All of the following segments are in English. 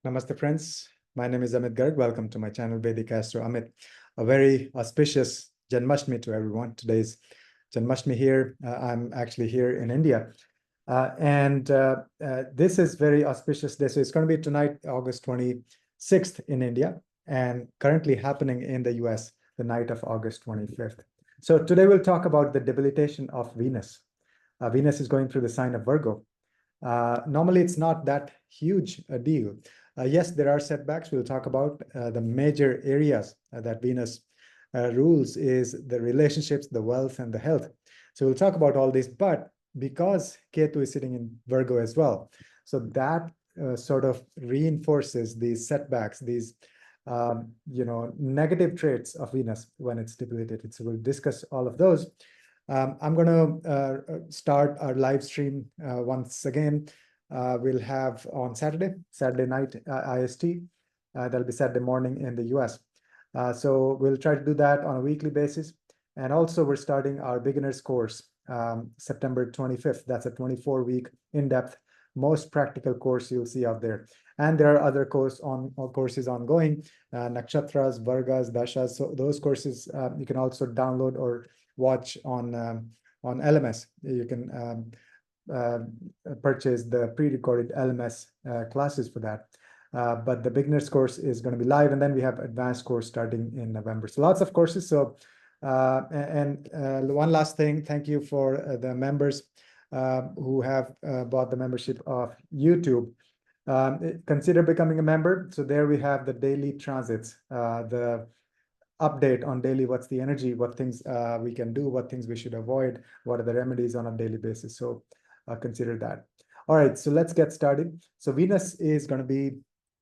Namaste, friends. My name is Amit Garg. Welcome to my channel, VedicAstro Amit. A very auspicious Janmashtami to everyone. Today's Janmashtami here. I'm actually here in India. This is very auspicious day. So it's going to be tonight, August 26th in India, and currently happening in the US, the night of August 25th. So today we'll talk about the debilitation of Venus. Venus is going through the sign of Virgo. Normally, it's not that huge a deal. Yes, there are setbacks. We'll talk about the major areas that Venus rules is the relationships, the wealth, and the health. So we'll talk about all this, but because Ketu is sitting in Virgo as well, so that sort of reinforces these setbacks, these negative traits of Venus when it's debilitated. So we'll discuss all of those. I'm going to start our live stream once again. We'll have on Saturday night IST. That'll be Saturday morning in the US. So we'll try to do that on a weekly basis. And also we're starting our beginners course September 25th. That's a 24-week in-depth, most practical course you'll see out there. And there are other courses ongoing, Nakshatras, Vargas, Dashas. So those courses you can also download or watch on LMS. You can purchase the pre-recorded LMS classes for that. But the beginners course is going to be live, and then we have advanced course starting in November. So lots of courses. So one last thing, thank you for the members who have bought the membership of YouTube. Consider becoming a member. So there we have the daily transits, the update on daily, what's the energy, what things we can do, what things we should avoid, what are the remedies on a daily basis. So consider that. All right, so let's get started. So Venus is going to be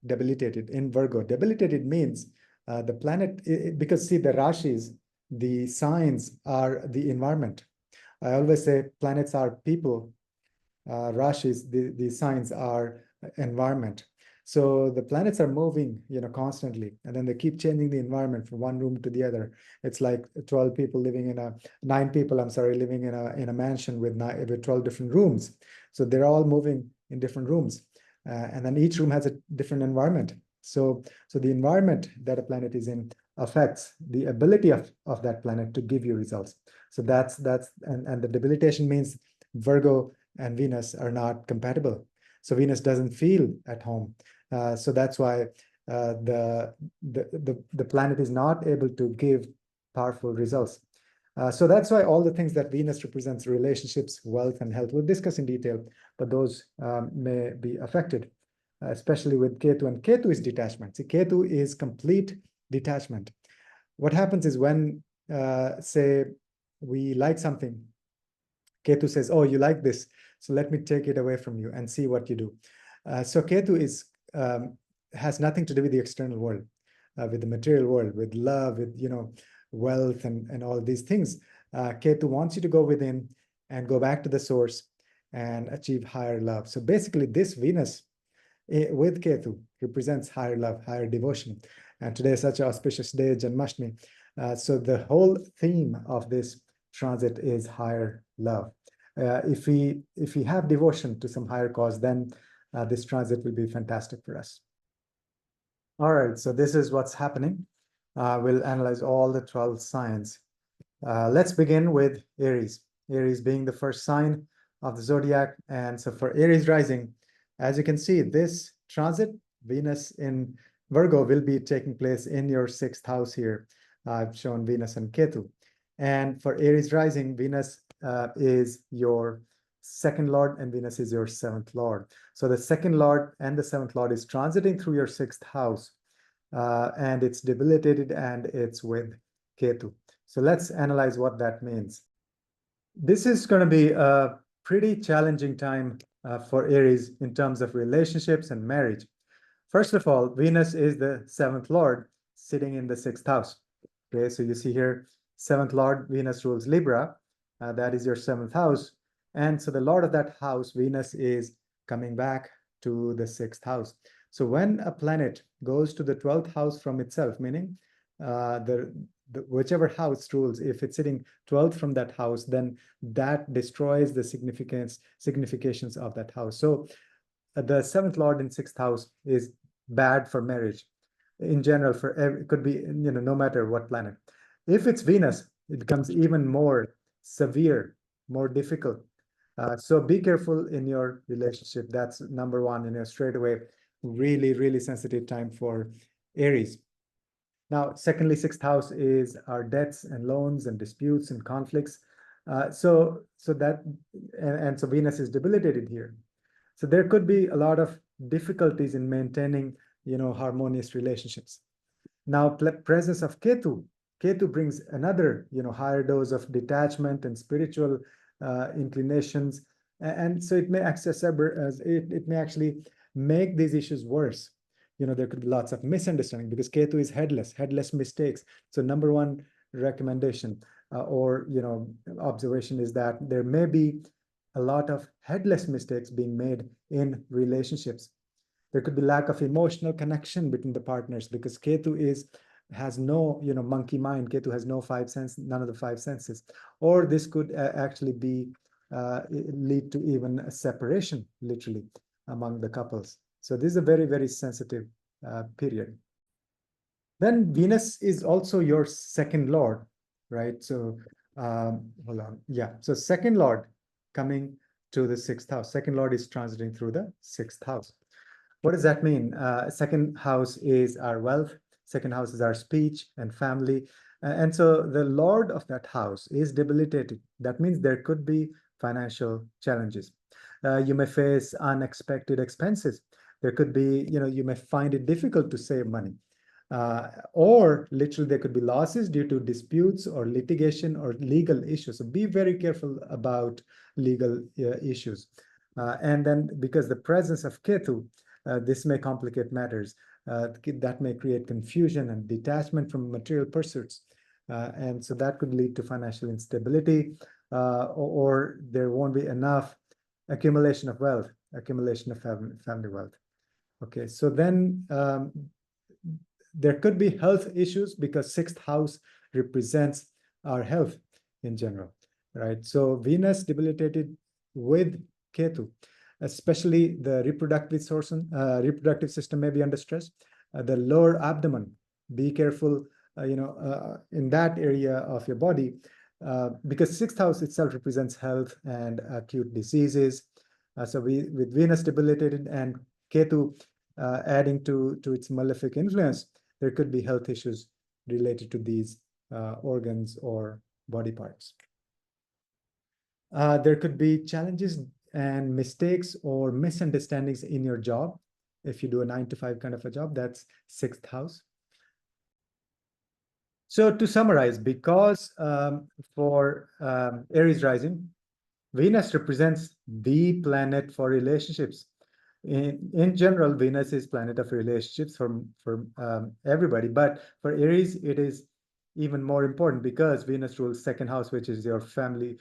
debilitated in Virgo. Debilitated means the planet, because see, the rashis, the signs are the environment. I always say planets are people, rashis, the signs are environment. So the planets are moving, constantly, and then they keep changing the environment from one room to the other. It's like 12 people living in a 9 people, I'm sorry, living in a mansion with 12 different rooms. So they're all moving in different rooms, and then each room has a different environment. So the environment that a planet is in affects the ability of that planet to give you results. So that's and the debilitation means Virgo and Venus are not compatible. So Venus doesn't feel at home. So that's why the planet is not able to give powerful results. So that's why all the things that Venus represents, relationships, wealth, and health, we'll discuss in detail, but those may be affected, especially with Ketu. And Ketu is detachment. See, Ketu is complete detachment. What happens is when, say, we like something, Ketu says, oh, you like this, so let me take it away from you and see what you do. So Ketu is has nothing to do with the external world, with the material world, with love, with wealth and all these things. Ketu wants you to go within and go back to the source and achieve higher love. So basically, this Venus with Ketu represents higher love, higher devotion. And today is such an auspicious day, Janmashtami. So the whole theme of this transit is higher love. If we have devotion to some higher cause, then this transit will be fantastic for us. All right, so this is what's happening. We'll analyze all the 12 signs. Let's begin with Aries. Aries being the first sign of the zodiac. And so for Aries rising, as you can see, this transit, Venus in Virgo, will be taking place in your 6th house here. I've shown Venus and Ketu. And for Aries rising, Venus is your 2nd lord and Venus is your 7th lord. So the 2nd lord and the 7th lord is transiting through your 6th house, and it's debilitated and it's with Ketu. So let's analyze what that means. This is going to be a pretty challenging time for Aries in terms of relationships and marriage. First of all, Venus is the 7th lord sitting in the 6th house. Okay, so you see here, 7th lord, Venus rules Libra. That is your 7th house. And so the lord of that house, Venus, is coming back to the 6th house. So when a planet goes to the 12th house from itself, meaning whichever house rules, if it's sitting 12th from that house, then that destroys the significations of that house. So the 7th lord in 6th house is bad for marriage in general. It could be, no matter what planet. If it's Venus, it becomes even more severe, more difficult. So be careful in your relationship. That's number one, straight away, really, really sensitive time for Aries. Now, secondly, sixth house is our debts and loans and disputes and conflicts. So Venus is debilitated here. So there could be a lot of difficulties in maintaining, harmonious relationships. Now, presence of Ketu. Ketu brings another, higher dose of detachment and spiritual inclinations, and so it may it may actually make these issues worse. There could be lots of misunderstanding because Ketu is headless mistakes. So number one recommendation or observation is that there may be a lot of headless mistakes being made in relationships. There could be lack of emotional connection between the partners because Ketu has no monkey mind. Ketu has none of the five senses, or this could actually be lead to even a separation, literally, among the couples. So this is a very, very sensitive period. Then Venus is also your second lord, right? So hold on. Yeah. So second lord coming to the sixth house. Second lord is transiting through the sixth house. What does that mean? Second house is our wealth. Second house is our speech and family. And so the lord of that house is debilitated. That means there could be financial challenges. You may face unexpected expenses. There could be, you may find it difficult to save money. Or literally there could be losses due to disputes or litigation or legal issues. So be very careful about legal issues. And then because the presence of Ketu, this may complicate matters. That may create confusion and detachment from material pursuits. And so that could lead to financial instability, or there won't be enough accumulation of wealth, accumulation of family wealth. Okay, so then there could be health issues because sixth house represents our health in general, right? So Venus debilitated with Ketu, especially the reproductive system may be under stress. The lower abdomen, be careful, in that area of your body, because sixth house itself represents health and acute diseases. So with Venus debilitated and Ketu adding to its malefic influence, there could be health issues related to these organs or body parts. There could be challenges and mistakes or misunderstandings in your job. If you do a 9-to-5 kind of a job, that's sixth house. So to summarize, because for Aries rising, Venus represents the planet for relationships. In general, Venus is planet of relationships for everybody, but for Aries, it is even more important because Venus rules second house, which is your family,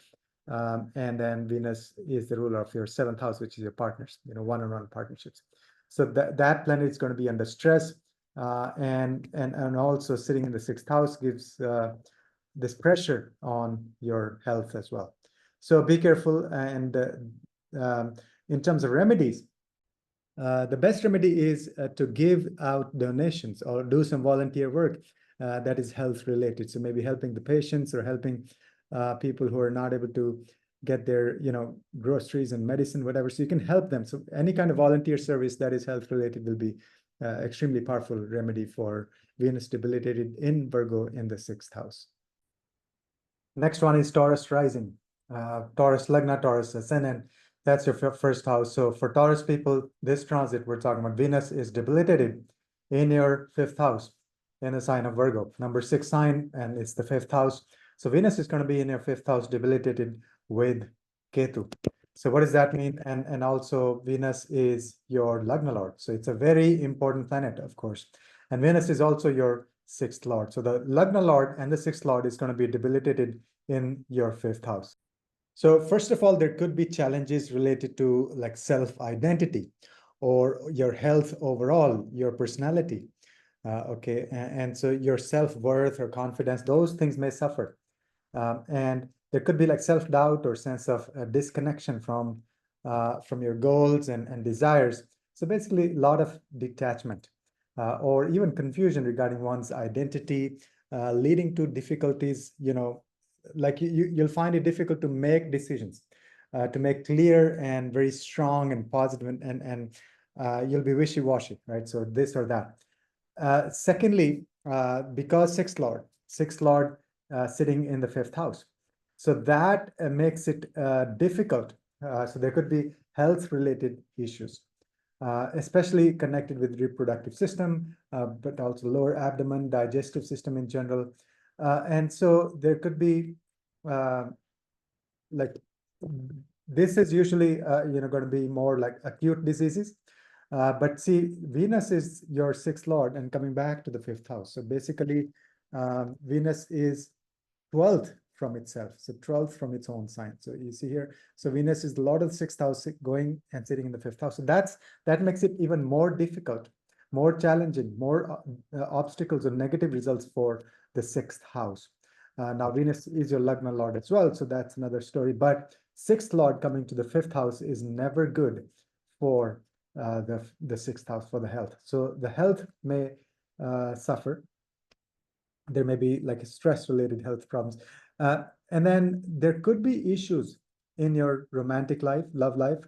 and then Venus is the ruler of your seventh house, which is your partners, one-on-one partnerships. So that planet is going to be under stress, and also sitting in the sixth house gives this pressure on your health as well. So be careful, and in terms of remedies, the best remedy is to give out donations or do some volunteer work that is health related. So maybe helping the patients or helping people who are not able to get their groceries and medicine, whatever. So you can help them. So any kind of volunteer service that is health related will be extremely powerful remedy for Venus debilitated in Virgo in the sixth house. Next one is Taurus rising. Taurus Lagna, Taurus Ascendant. That's your first house. So for Taurus people, this transit we're talking about, Venus is debilitated in your fifth house in the sign of Virgo, number 6 sign, and it's the fifth house. So Venus is going to be in your fifth house debilitated with Ketu. So what does that mean? And also Venus is your Lagna Lord. So it's a very important planet, of course. And Venus is also your sixth Lord. So the Lagna Lord and the sixth Lord is going to be debilitated in your fifth house. So first of all, there could be challenges related to like self-identity or your health overall, your personality. Okay, and so your self-worth or confidence, those things may suffer. And there could be like self-doubt or sense of disconnection from your goals and desires. So basically, a lot of detachment or even confusion regarding one's identity, leading to difficulties, like you'll find it difficult to make decisions, to make clear and very strong and positive, and you'll be wishy-washy, right? So this or that. Secondly, because sixth lord sitting in the fifth house, so that makes it difficult. So there could be health-related issues, especially connected with reproductive system, but also lower abdomen, digestive system in general. And so there could be like, this is usually going to be more like acute diseases. But see, Venus is your sixth lord and coming back to the fifth house. So basically, Venus is 12th from itself, so 12th from its own sign. So you see here, so Venus is the lord of the sixth house, going and sitting in the fifth house. So that makes it even more difficult, more challenging, more obstacles or negative results for the sixth house. Now Venus is your Lagna lord as well, so that's another story. But sixth lord coming to the fifth house is never good for the sixth house, for the health. So the health may suffer. There may be like stress-related health problems. And then there could be issues in your romantic life, love life,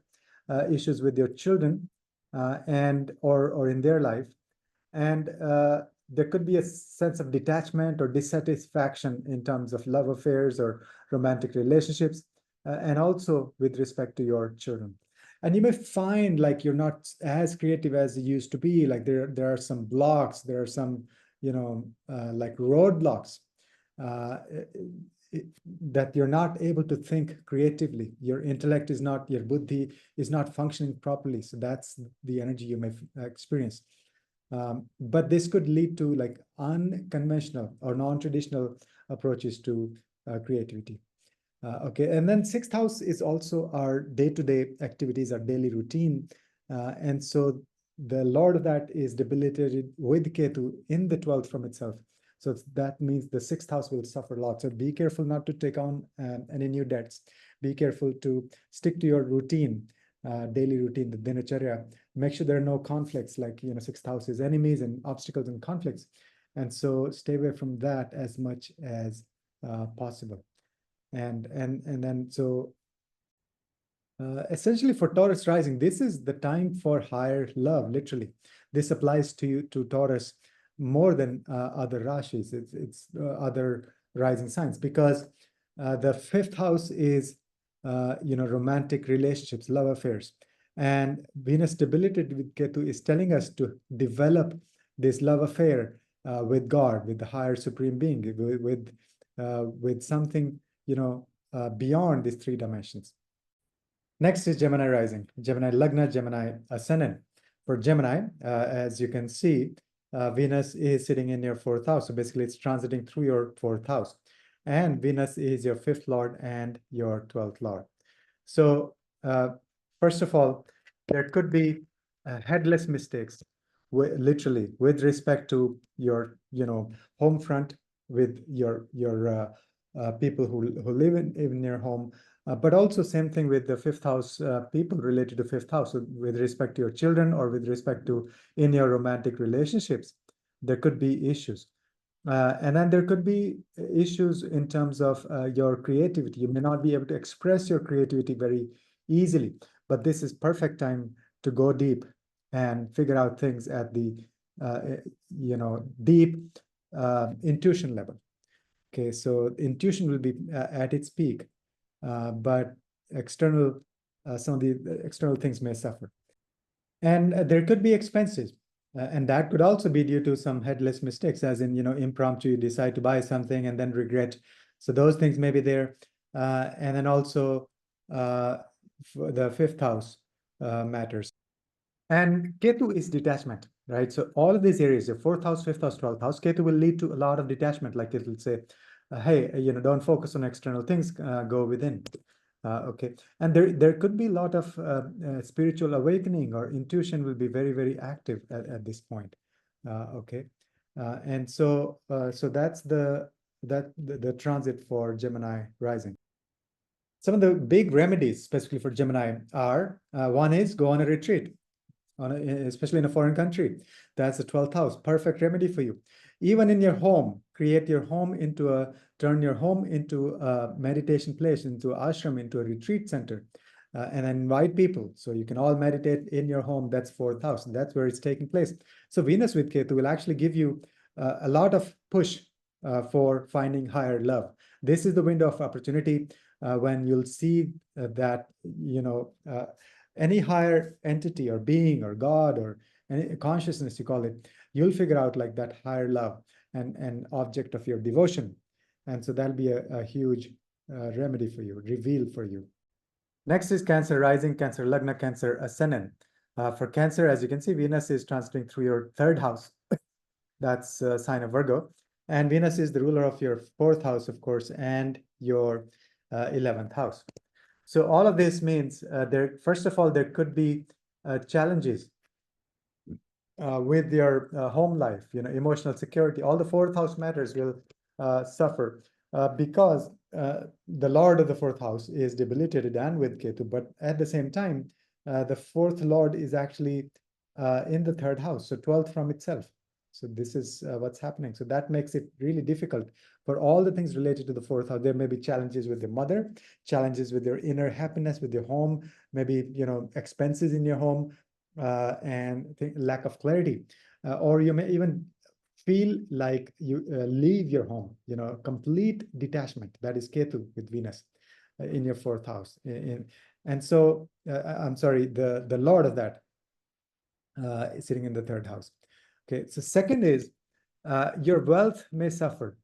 issues with your children, or in their life. And there could be a sense of detachment or dissatisfaction in terms of love affairs or romantic relationships, and also with respect to your children. And you may find like you're not as creative as you used to be. Like there are some blocks, there are some, like roadblocks, that you're not able to think creatively. Your intellect is not, your buddhi is not functioning properly. So that's the energy you may experience. But this could lead to like unconventional or non-traditional approaches to creativity. Okay, and then sixth house is also our day-to-day activities, our daily routine. And so the lord of that is debilitated with Ketu in the 12th from itself. So that means the sixth house will suffer a lot. So be careful not to take on any new debts. Be careful to stick to your routine, daily routine, the dinacharya. Make sure there are no conflicts, like, sixth house is enemies and obstacles and conflicts. And so stay away from that as much as possible. And then so essentially for Taurus rising, this is the time for higher love, literally. This applies to Taurus more than other rashis, it's other rising signs, because the fifth house is romantic relationships, love affairs. And Venus debilitated with Ketu is telling us to develop this love affair with God, with the higher supreme being, with something beyond these three dimensions. Next is Gemini rising, Gemini Lagna, Gemini ascendant. For Gemini, as you can see, Venus is sitting in your fourth house. So basically it's transiting through your fourth house. And Venus is your fifth lord and your 12th lord. So first of all, there could be headless mistakes, literally, with respect to your home front, with your people who live in your home, but also same thing with the fifth house, people related to fifth house, so with respect to your children or with respect to in your romantic relationships, there could be issues. And then there could be issues in terms of your creativity. You may not be able to express your creativity very easily, but this is perfect time to go deep and figure out things at the deep intuition level. Okay, so intuition will be at its peak, but some of the external things may suffer. And there could be expenses. And that could also be due to some headless mistakes, as in, impromptu, you decide to buy something and then regret. So those things may be there. And then also the fifth house matters. And Ketu is detachment, right? So all of these areas, your fourth house, fifth house, 12th house, Ketu will lead to a lot of detachment. Like it will say, hey, don't focus on external things, go within. Okay, and there could be a lot of spiritual awakening, or intuition will be very, very active at this point. Okay, and so that's the transit for Gemini rising. Some of the big remedies, specifically for Gemini, are one is go on a retreat. especially in a foreign country. That's the 12th house, perfect remedy for you. Even in your home, turn your home into a meditation place, into ashram, into a retreat center, and invite people so you can all meditate in your home. That's 4th house, and that's where it's taking place. So Venus with Ketu will actually give you a lot of push for finding higher love. This is the window of opportunity when you'll see that, any higher entity or being or God or any consciousness, you call it, you'll figure out like that higher love and object of your devotion. And so that'll be a huge remedy for you, reveal for you. Next is Cancer rising, Cancer lagna, Cancer ascendant. For Cancer, as you can see, Venus is transiting through your 3rd house. That's a sign of Virgo. And Venus is the ruler of your 4th house, of course, and your 11th house. So all of this means first of all, there could be challenges with your home life, emotional security. All the 4th house matters will suffer because the Lord of the 4th house is debilitated and with Ketu, but at the same time, the 4th Lord is actually in the 3rd house, so 12th from itself. So this is what's happening. So that makes it really difficult for all the things related to the 4th house. There may be challenges with your mother, challenges with your inner happiness, with your home, maybe, expenses in your home, and lack of clarity. Or you may even feel like you leave your home, complete detachment. That is Ketu with Venus in your 4th house. And so, I'm sorry, the Lord of that is sitting in the 3rd house. Okay, so second is your wealth may suffer.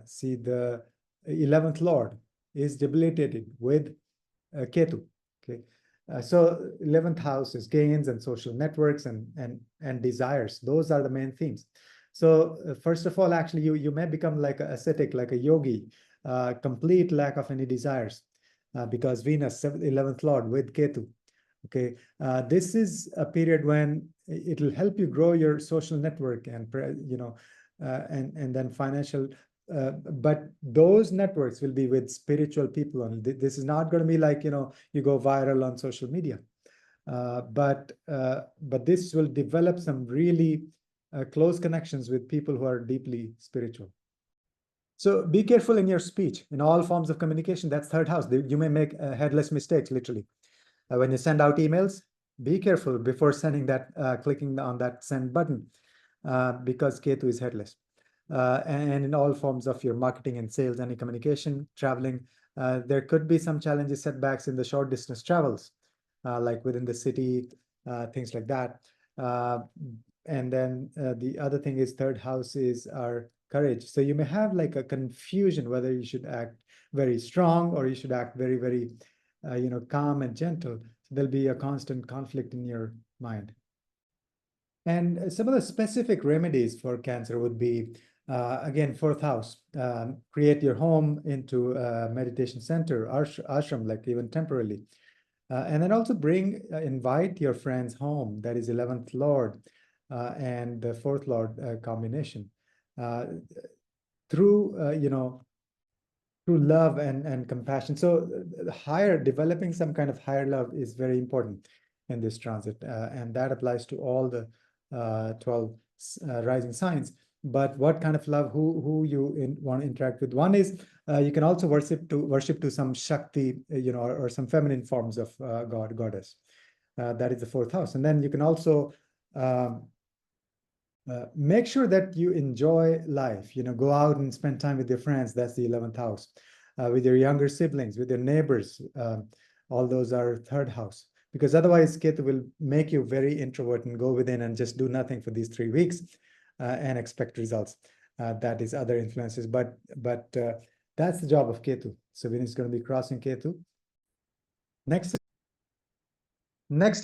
See, the 11th Lord is debilitated with Ketu. Okay, so 11th house is gains and social networks and desires. Those are the main themes. So first of all, actually, you may become like an ascetic, like a yogi, complete lack of any desires, because Venus, 11th Lord with Ketu. Okay, this is a period when it'll help you grow your social network and and then financial. But those networks will be with spiritual people only. This is not going to be like you go viral on social media, but this will develop some really close connections with people who are deeply spiritual. So be careful in your speech, in all forms of communication. That's 3rd house. You may make headless mistakes, literally. When you send out emails, be careful before sending that, clicking on that send button, because Ketu is headless. And in all forms of your marketing and sales, any communication, traveling, there could be some challenges, setbacks in the short distance travels, like within the city, things like that. And then the other thing is 3rd house is our courage. So you may have like a confusion whether you should act very strong or you should act very, very calm and gentle. So there'll be a constant conflict in your mind. And some of the specific remedies for Cancer would be, again, 4th house, create your home into a meditation center, ashram, like even temporarily. And then also invite your friends home. That is 11th Lord and the 4th Lord combination. Through love and compassion. So developing some kind of higher love is very important in this transit. And that applies to all the 12 rising signs. But what kind of love, who you want to interact with? One is you can also worship to some Shakti, or some feminine forms of God, goddess. That is the 4th house. And then you can also make sure that you enjoy life, go out and spend time with your friends. That's the 11th house. With your younger siblings, with your neighbors, all those are 3rd house. Because otherwise, Ketu will make you very introvert and go within and just do nothing for these 3 weeks and expect results. That is other influences, but that's the job of Ketu. So Venus is going to be crossing Ketu. Next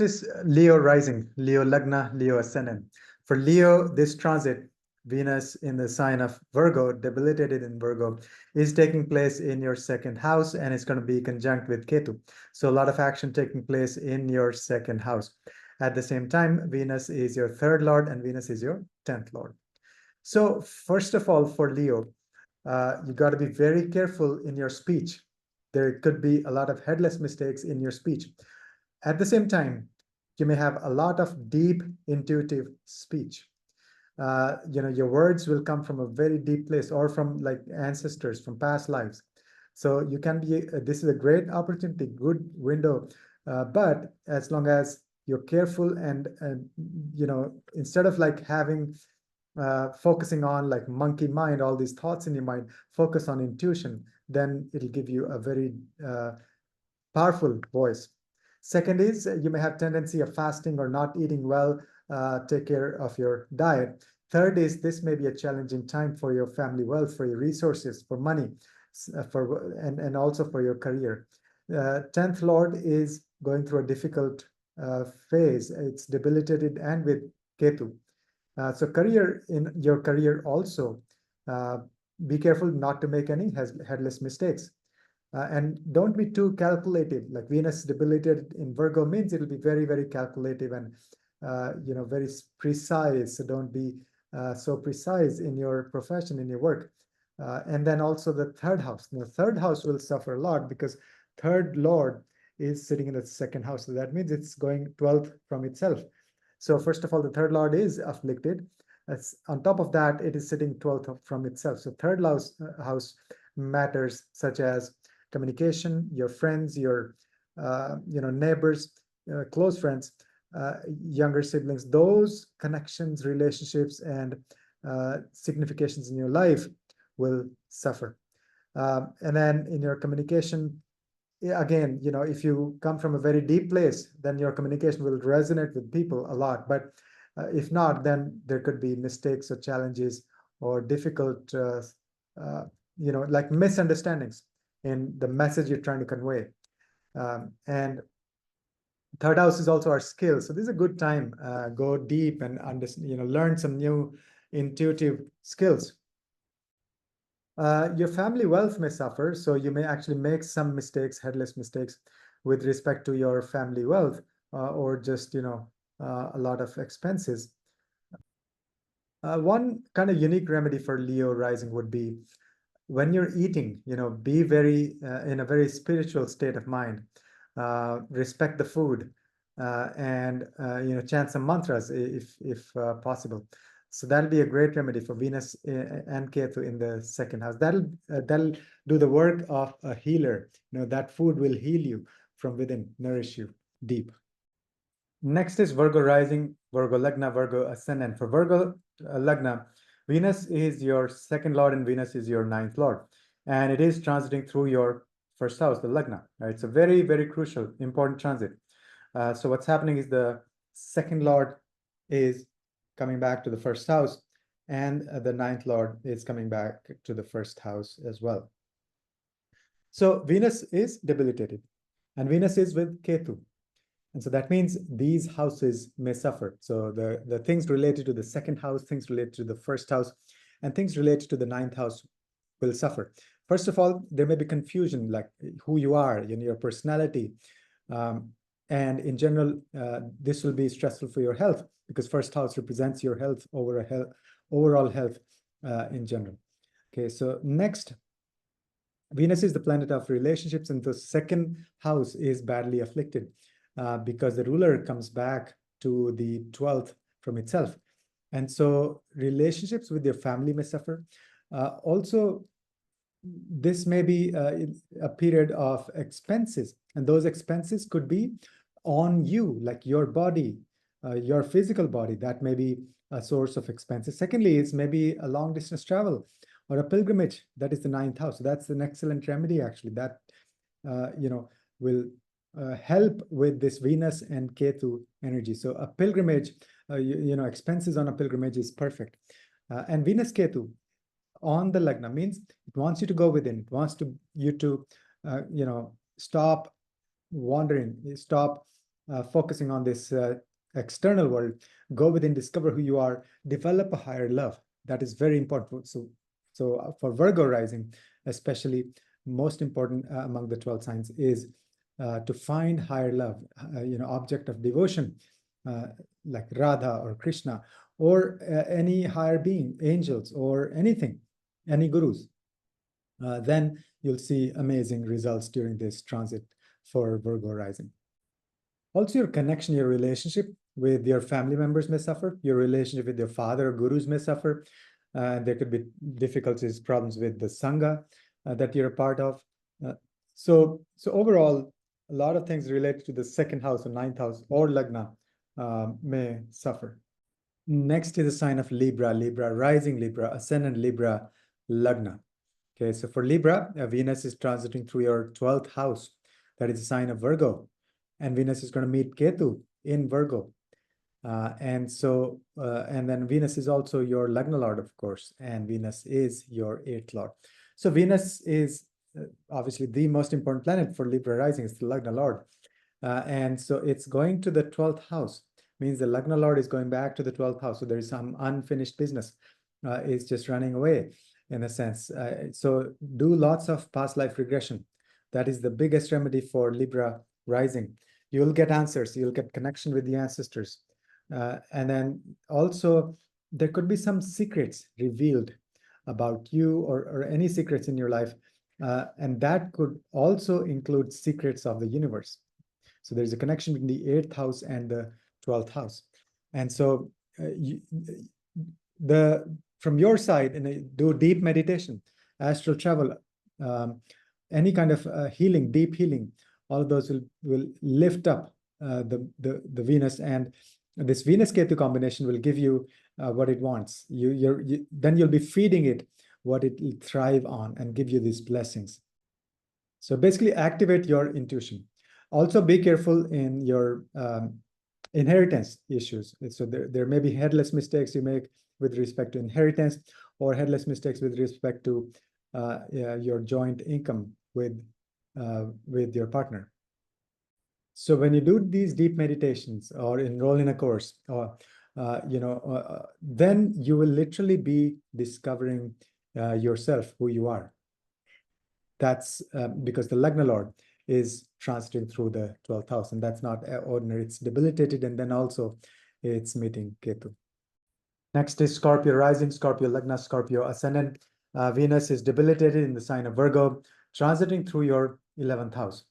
is Leo rising, Leo lagna, Leo ascendant. For Leo, this transit, Venus in the sign of Virgo, debilitated in Virgo, is taking place in your 2nd house, and it's going to be conjunct with Ketu. So a lot of action taking place in your 2nd house. At the same time, Venus is your 3rd Lord and Venus is your 10th Lord. So first of all, for Leo, you got to be very careful in your speech. There could be a lot of headless mistakes in your speech. At the same time, you may have a lot of deep intuitive speech. Your words will come from a very deep place or from like ancestors, from past lives. So you can be, this is a great opportunity, good window, but as long as you're careful and instead of like having focusing on like monkey mind, all these thoughts in your mind, focus on intuition, then it'll give you a very powerful voice. Second is you may have tendency of fasting or not eating well. Take care of your diet. Third is this may be a challenging time for your family wealth, for your resources, for money, and also for your career. 10th Lord is going through a difficult phase. It's debilitated and with Ketu. So in your career also, be careful not to make any headless mistakes. And don't be too calculative. Like Venus debilitated in Virgo means it'll be very, very calculative and very precise. So don't be so precise in your profession, in your work. And then also the third house. The third house will suffer a lot because third lord is sitting in the second house. So that means it's going 12th from itself. So first of all, the third lord is afflicted. On top of that, it is sitting 12th from itself. So third house matters such as communication, your friends, your neighbors, close friends, younger siblings, those connections, relationships, and significations in your life will suffer. And then in your communication, again, if you come from a very deep place, then your communication will resonate with people a lot. But if not, then there could be mistakes or challenges or difficult, like misunderstandings in the message you're trying to convey. And third house is also our skills. So this is a good time. Go deep and learn some new intuitive skills. Your family wealth may suffer, so you may actually make some mistakes, headless mistakes, with respect to your family wealth, or just a lot of expenses. One kind of unique remedy for Leo rising would be when you're eating, be very in a very spiritual state of mind. Respect the food, and chant some mantras if possible. So that'll be a great remedy for Venus and Ketu in the second house. That'll do the work of a healer. That food will heal you from within, nourish you deep. Next is Virgo rising, Virgo Lagna, Virgo ascendant. For Virgo Lagna, Venus is your second lord and Venus is your ninth lord. And it is transiting through your first house, the Lagna, right? So very, very crucial, important transit. So what's happening is the second lord is coming back to the first house, and the ninth lord is coming back to the first house as well. So Venus is debilitated, and Venus is with Ketu. And so that means these houses may suffer. So the things related to the second house, things related to the first house, and things related to the ninth house will suffer. First of all, there may be confusion, like who you are, your personality. And in general, this will be stressful for your health because first house represents your health overall health in general. Okay, so next, Venus is the planet of relationships, and the second house is badly afflicted because the ruler comes back to the 12th from itself. And so relationships with your family may suffer. Also, this may be a period of expenses, and those expenses could be on you, like your body, your physical body. That may be a source of expenses. Secondly, it's maybe a long distance travel or a pilgrimage. That is the ninth house. So that's an excellent remedy, actually, that will help with this Venus and Ketu energy. So a pilgrimage, expenses on a pilgrimage is perfect. And Venus Ketu on the Lagna means it wants you to go within. It wants you to stop wandering, stop focusing on this external world, go within, discover who you are, develop a higher love. That is very important. So for Virgo rising, especially, most important among the 12 signs is to find higher love, object of devotion, like Radha or Krishna, or any higher being, angels, or anything, any gurus. Then you'll see amazing results during this transit for Virgo rising. Also, your connection, your relationship with your family members may suffer. Your relationship with your father or gurus may suffer. There could be difficulties, problems with the Sangha that you're a part of. So overall, a lot of things related to the second house or ninth house or Lagna may suffer. Next is the sign of Libra, Libra rising, Libra ascendant, Libra Lagna. Okay, so for Libra, Venus is transiting through your 12th house. That is a sign of Virgo. And Venus is going to meet Ketu in Virgo. And then Venus is also your Lagna Lord, of course, and Venus is your 8th Lord. So Venus is obviously the most important planet for Libra rising. It's the Lagna Lord. And so it's going to the 12th house, means the Lagna Lord is going back to the 12th house. So there is some unfinished business. It's just running away in a sense. So do lots of past life regression. That is the biggest remedy for Libra rising. You'll get answers. You'll get connection with the ancestors. And then also there could be some secrets revealed about you or any secrets in your life. And that could also include secrets of the universe. So there's a connection between the 8th house and the 12th house. And so from your side, do deep meditation, astral travel, any kind of healing, deep healing, all of those will lift up the Venus, and this Venus-Ketu combination will give you what it wants. Then you'll be feeding it what it will thrive on and give you these blessings. So basically activate your intuition. Also be careful in your inheritance issues. So there may be headless mistakes you make with respect to inheritance, or headless mistakes with respect to your joint income with your partner. So when you do these deep meditations or enroll in a course, or then you will literally be discovering yourself, who you are. That's because the Lagna Lord is transiting through the 12th house, and that's not ordinary. It's debilitated, and then also it's meeting Ketu. Next is Scorpio rising, Scorpio Lagna, Scorpio ascendant. Venus is debilitated in the sign of Virgo, transiting through your 11th house.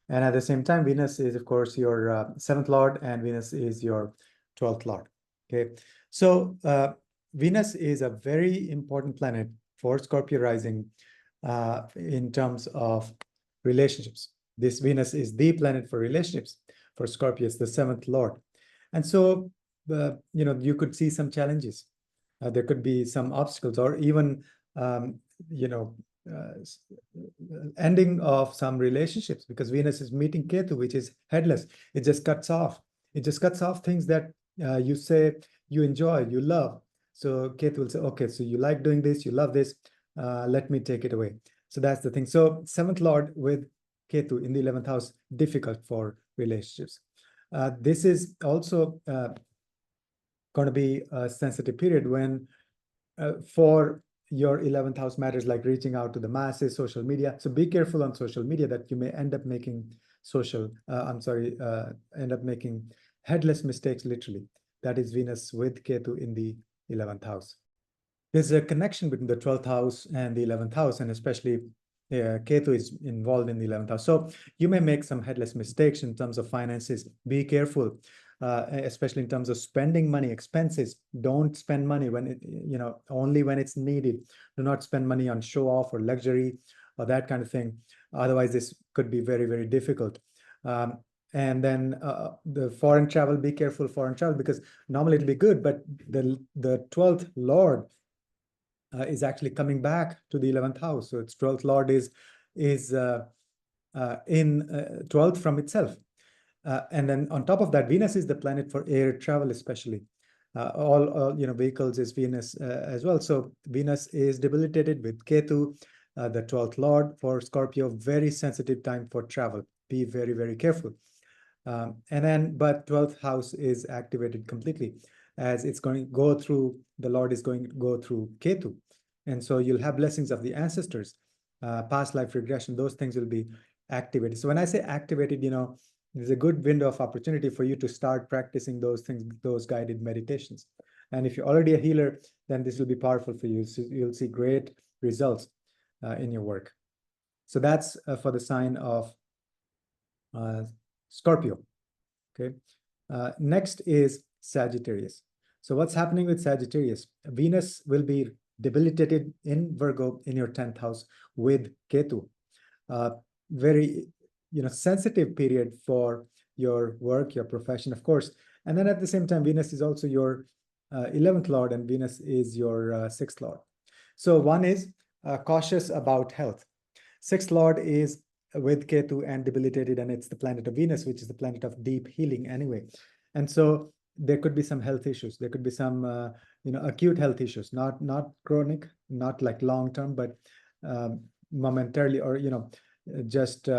And at the same time, Venus is, of course, your 7th Lord, and Venus is your 12th Lord. Okay, so Venus is a very important planet for Scorpio rising in terms of relationships. This Venus is the planet for relationships. For Scorpio, it's the 7th Lord. And so, you could see some challenges. There could be some obstacles, or even, ending of some relationships, because Venus is meeting Ketu, which is headless. It just cuts off. It just cuts off things that you say you enjoy, you love. So Ketu will say, okay, so you like doing this, you love this, let me take it away. So that's the thing. So 7th Lord with Ketu in the 11th house, difficult for relationships. This is also going to be a sensitive period when for your 11th house matters, like reaching out to the masses, social media. So be careful on social media that you may end up making end up making headless mistakes, literally. That is Venus with Ketu in the 11th house. There's a connection between the 12th house and the 11th house, and especially Ketu is involved in the 11th house. So you may make some headless mistakes in terms of finances. Be careful, especially in terms of spending money, expenses. Don't spend money when only when it's needed. Do not spend money on show off or luxury or that kind of thing. Otherwise, this could be very, very difficult. And then the foreign travel, be careful foreign travel, because normally it'll be good, but the 12th Lord is actually coming back to the 11th house. So its 12th Lord is in 12th from itself. And then on top of that, Venus is the planet for air travel, especially. All vehicles is Venus as well. So Venus is debilitated with Ketu, the 12th Lord for Scorpio. Very sensitive time for travel. Be very, very careful. But 12th house is activated completely, as it's going to go through, the Lord is going to go through Ketu. And so you'll have blessings of the ancestors, past life regression, those things will be activated. So when I say activated, there's a good window of opportunity for you to start practicing those things, those guided meditations. And if you're already a healer, then this will be powerful for you. So you'll see great results in your work. So that's for the sign of Scorpio. Okay. Next is Sagittarius. So what's happening with Sagittarius? Venus will be debilitated in Virgo in your 10th house with Ketu. Very, sensitive period for your work, your profession, of course. And then at the same time, Venus is also your 11th lord, and Venus is your 6th lord. So one is cautious about health. 6th lord is with Ketu and debilitated, and it's the planet of Venus, which is the planet of deep healing anyway. And so there could be some health issues. There could be some, acute health issues, not chronic, not like long term, but momentarily, or just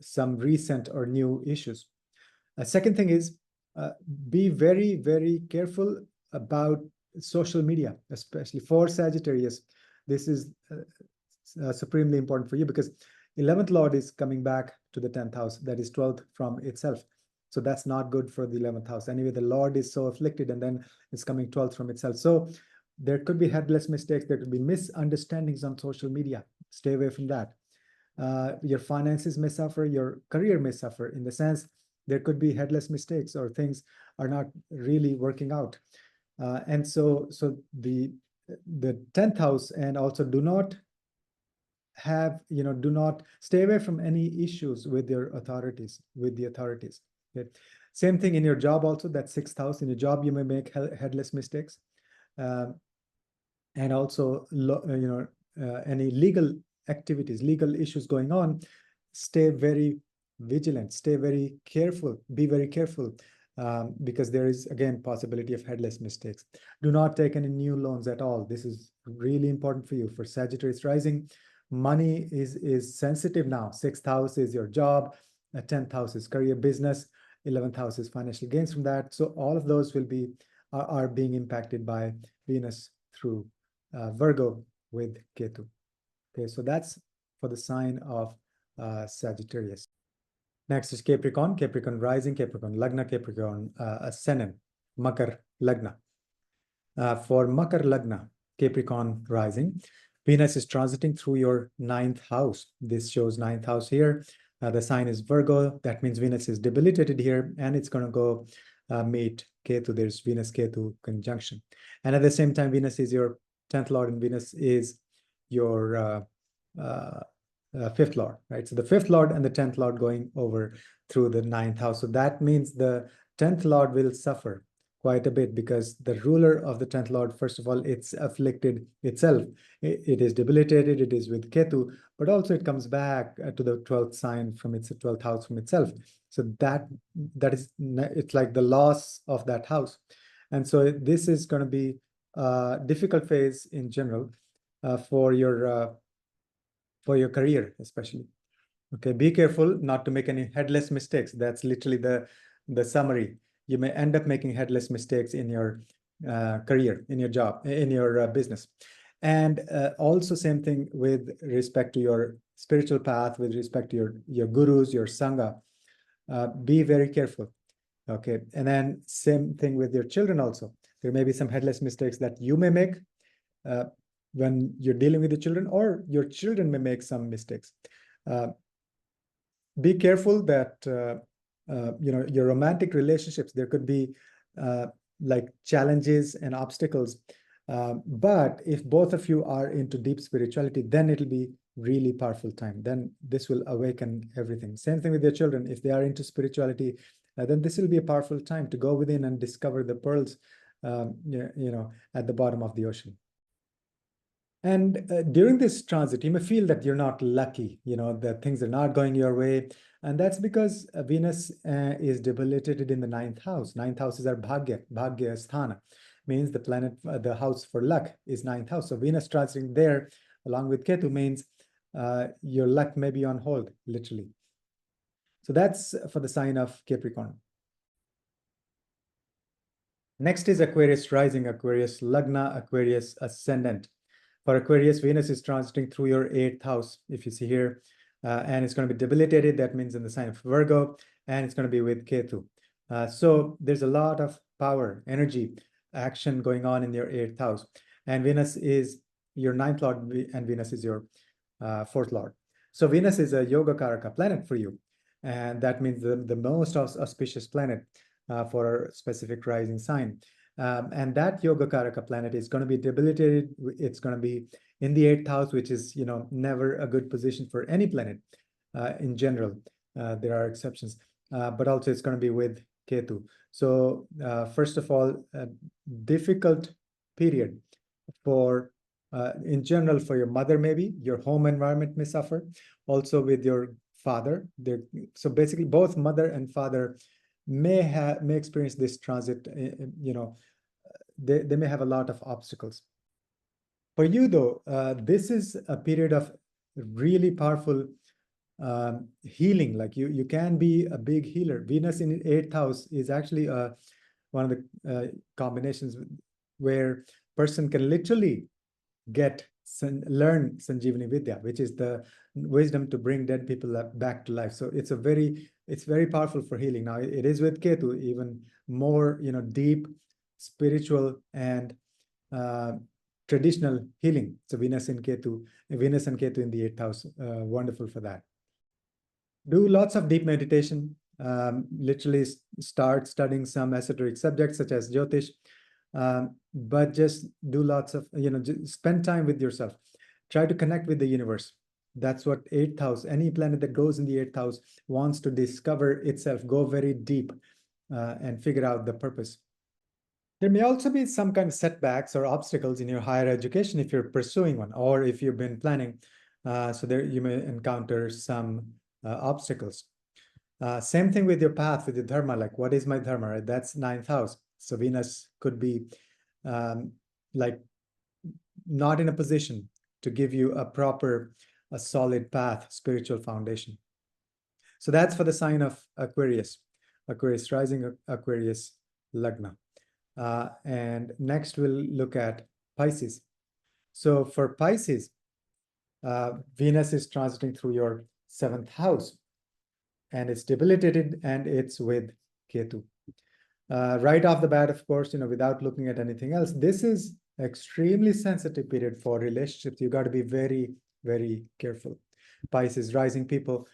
some recent or new issues. Second thing is be very, very careful about social media, especially for Sagittarius. This is supremely important for you because 11th lord is coming back to the 10th house, that is 12th from itself. So that's not good for the 11th house. Anyway, the lord is so afflicted, and then it's coming 12th from itself. So there could be headless mistakes. There could be misunderstandings on social media. Stay away from that. Your finances may suffer, your career may suffer, in the sense there could be headless mistakes or things are not really working out. And so the 10th house, and also do not stay away from any issues with your authorities, with the authorities. Okay. Same thing in your job also, that 6th house. In your job, you may make headless mistakes. And also, any legal activities, legal issues going on, stay very vigilant, stay very careful, be very careful, because there is, again, possibility of headless mistakes. Do not take any new loans at all. This is really important for you. For Sagittarius rising, money is sensitive now. 6th house is your job, 10th house is career, business, 11th house is financial gains from that. So all of those will be are being impacted by Venus through Virgo with Ketu. Okay, so that's for the sign of Sagittarius. Next is Capricorn, Capricorn rising, Capricorn Lagna, Capricorn ascendant, Makar Lagna. For Makar Lagna, Capricorn rising, Venus is transiting through your 9th house. This shows 9th house here. The sign is Virgo. That means Venus is debilitated here, and it's going to go meet Ketu. There's Venus-Ketu conjunction. And at the same time, Venus is your 10th lord, and Venus is your 5th lord, right? So the 5th lord and the 10th lord going over through the 9th house. So that means the 10th lord will suffer quite a bit, because the ruler of the 10th lord, first of all, it's afflicted itself. It is debilitated, it is with Ketu, but also it comes back to the 12th sign from its 12th house from itself. So that is, it's like the loss of that house. And so this is going to be a difficult phase in general for your career, especially. Okay, be careful not to make any headless mistakes. That's literally the summary. You may end up making headless mistakes in your career, in your job, in your business. And also same thing with respect to your spiritual path, with respect to your gurus, your sangha. Be very careful. Okay, and then same thing with your children also. There may be some headless mistakes that you may make when you're dealing with the children, or your children may make some mistakes. Be careful that your romantic relationships, there could be like challenges and obstacles, but if both of you are into deep spirituality, then it'll be really powerful time. Then this will awaken everything. Same thing with your children. If they are into spirituality, then this will be a powerful time to go within and discover the pearls at the bottom of the ocean. And during this transit, you may feel that you're not lucky, that things are not going your way. And that's because Venus is debilitated in the 9th house. 9th house is our Bhagya Sthana, means the planet, the house for luck is 9th house. So Venus transiting there along with Ketu means your luck may be on hold, literally. So that's for the sign of Capricorn. Next is Aquarius rising, Aquarius Lagna, Aquarius ascendant. For Aquarius, Venus is transiting through your 8th house, if you see here, and it's going to be debilitated. That means in the sign of Virgo, and it's going to be with Ketu. So there's a lot of power, energy, action going on in your 8th house. And Venus is your 9th lord, and Venus is your 4th lord. So Venus is a Yoga Karaka planet for you. and that means the most auspicious planet for a specific rising sign. And that Yogakaraka planet is going to be debilitated. It's going to be in the 8th house, which is, never a good position for any planet in general. There are exceptions, but also it's going to be with Ketu. So first of all, a difficult period for, in general, for your mother, maybe your home environment may suffer. Also with your father. So basically both mother and father may experience this transit, they may have a lot of obstacles. For you though, this is a period of really powerful healing. Like you can be a big healer. Venus in 8th house is actually one of the combinations where person can literally learn Sanjeevani Vidya, which is the wisdom to bring dead people back to life. So it's very powerful for healing. Now it is with Ketu, even more, deep spiritual and traditional healing. So Venus and Ketu in the 8th house, wonderful for that. Do lots of deep meditation. Literally start studying some esoteric subjects such as Jyotish. But just do lots of, spend time with yourself. Try to connect with the universe. That's what 8th house, any planet that goes in the 8th house wants to discover itself, go very deep and figure out the purpose. There may also be some kind of setbacks or obstacles in your higher education if you're pursuing one, or if you've been planning. So there you may encounter some obstacles. Same thing with your path, with your dharma, like what is my dharma, right? That's 9th house. So Venus could be like not in a position to give you a solid path, spiritual foundation. So that's for the sign of Aquarius rising, Aquarius Lagna. And next we'll look at Pisces. So for Pisces, Venus is transiting through your 7th house, and it's debilitated, and it's with Ketu. Right off the bat, of course, without looking at anything else, this is extremely sensitive period for relationships. You got to be very, very careful. Pisces rising people.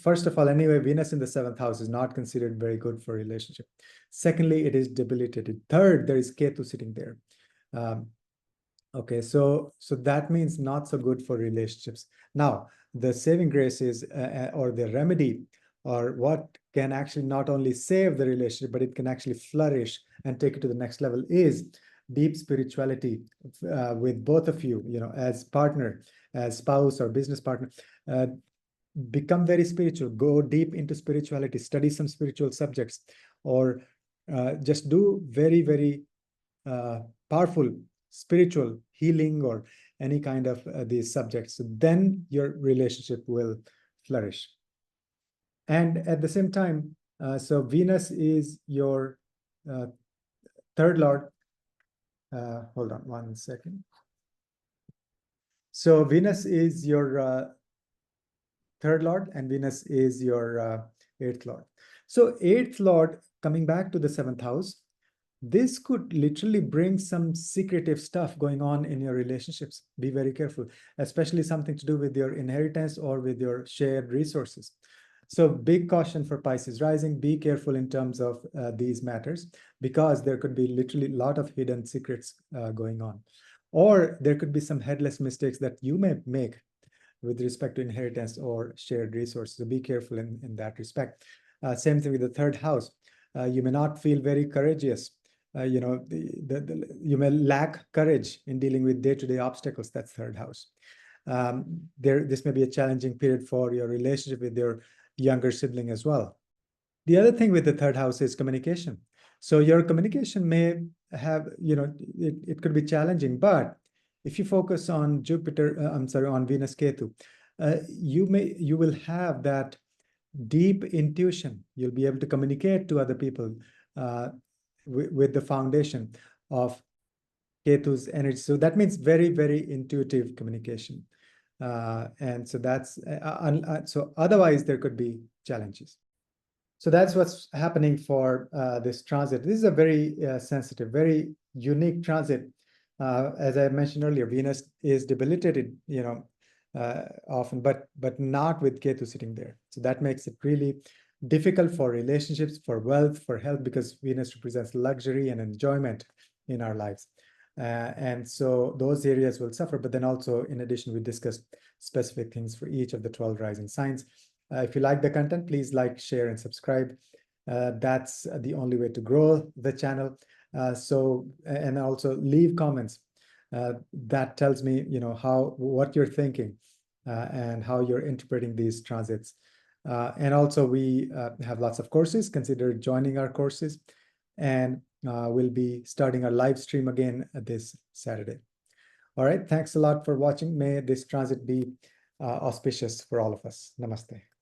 First of all, anyway, Venus in the 7th house is not considered very good for relationship. Secondly, it is debilitated. Third, there is Ketu sitting there. Okay, so that means not so good for relationships. Now, the saving grace is, or the remedy, or what can actually not only save the relationship, but it can actually flourish and take it to the next level, is deep spirituality with both of you, as partner, as spouse or business partner. Become very spiritual, go deep into spirituality, study some spiritual subjects, or just do very, very powerful spiritual healing or any kind of these subjects. So then your relationship will flourish. And at the same time, so Venus is your 3rd lord. Hold on one second. So Venus is your 3rd lord, and Venus is your 8th lord. So 8th lord coming back to the 7th house, this could literally bring some secretive stuff going on in your relationships. Be very careful, especially something to do with your inheritance or with your shared resources. So big caution for Pisces rising. Be careful in terms of these matters, because there could be literally a lot of hidden secrets going on. Or there could be some headless mistakes that you may make with respect to inheritance or shared resources. So be careful in that respect. Same thing with the 3rd house. You may not feel very courageous. You may lack courage in dealing with day-to-day obstacles. That's 3rd house. This may be a challenging period for your relationship with your younger sibling as well. The other thing with the 3rd house is communication. So your communication may have, it could be challenging, but if you focus on on Venus Ketu, you will have that deep intuition. You'll be able to communicate to other people with the foundation of Ketu's energy. So that means very, very intuitive communication. And so that's, so otherwise there could be challenges. So that's what's happening for this transit. This is a very sensitive, very unique transit. As I mentioned earlier, Venus is debilitated, often, but not with Ketu sitting there. So that makes it really difficult for relationships, for wealth, for health, because Venus represents luxury and enjoyment in our lives. And so those areas will suffer. But then also, in addition, we discussed specific things for each of the 12 rising signs. If you like the content, please like, share, and subscribe. That's the only way to grow the channel. And also leave comments. That tells me, what you're thinking and how you're interpreting these transits. And also, we have lots of courses. Consider joining our courses. And we'll be starting our live stream again this Saturday. All right. Thanks a lot for watching. May this transit be auspicious for all of us. Namaste.